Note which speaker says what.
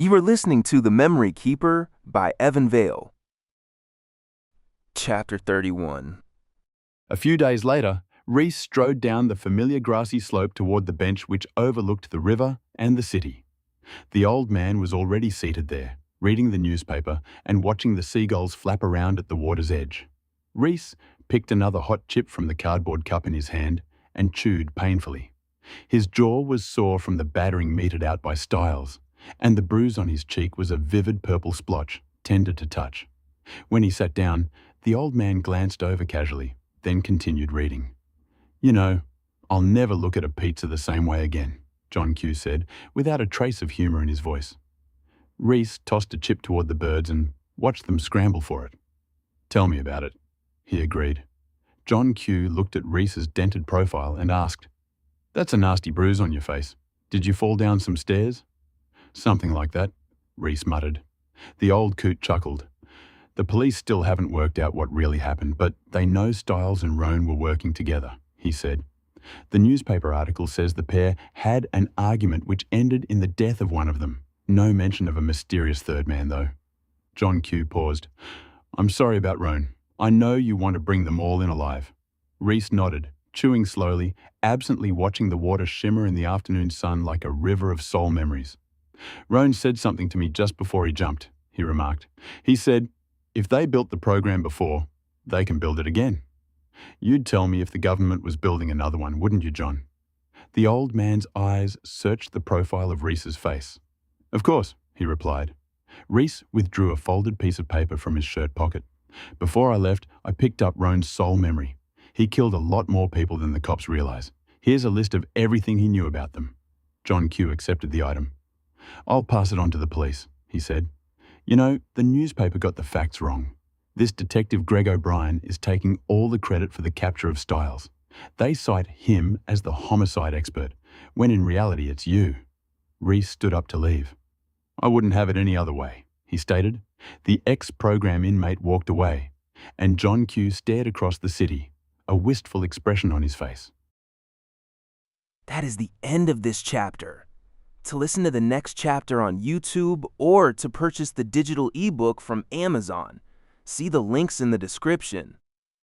Speaker 1: You are listening to The Memory Keeper by Evan Vaile. Chapter 31.
Speaker 2: A few days later, Reece strode down the familiar grassy slope toward the bench which overlooked the river and the city. The old man was already seated there, reading the newspaper and watching the seagulls flap around at the water's edge. Reece picked another hot chip from the cardboard cup in his hand and chewed painfully. His jaw was sore from the battering meted out by Styles, and the bruise on his cheek was a vivid purple splotch, tender to touch. When he sat down, the old man glanced over casually, then continued reading. "You know, I'll never look at a pizza the same way again," John Q said, without a trace of humour in his voice. Reece tossed a chip toward the birds and watched them scramble for it. "Tell me about it," he agreed. John Q looked at Reece's dented profile and asked, "That's a nasty bruise on your face. Did you fall down some stairs?" "Something like that," Reece muttered. The old coot chuckled. "The police still haven't worked out what really happened, but they know Styles and Roan were working together," he said. "The newspaper article says the pair had an argument which ended in the death of one of them. No mention of a mysterious third man, though." John Q paused. "I'm sorry about Roan. I know you want to bring them all in alive." Reece nodded, chewing slowly, absently watching the water shimmer in the afternoon sun like a river of soul memories. "Roan said something to me just before he jumped," he remarked. "He said, if they built the program before, they can build it again. You'd tell me if the government was building another one, wouldn't you, John?" The old man's eyes searched the profile of Reece's face. "Of course," he replied. Reece withdrew a folded piece of paper from his shirt pocket. "Before I left, I picked up Roan's soul memory. He killed a lot more people than the cops realize. Here's a list of everything he knew about them." John Q accepted the item. "I'll pass it on to the police," he said. "You know, the newspaper got the facts wrong. This Detective Greg O'Brien is taking all the credit for the capture of Styles. They cite him as the homicide expert, when in reality it's you." Reece stood up to leave. "I wouldn't have it any other way," he stated. The ex-program inmate walked away, and John Q stared across the city, a wistful expression on his face.
Speaker 1: That is the end of this chapter. To listen to the next chapter on YouTube or to purchase the digital ebook from Amazon, see the links in the description.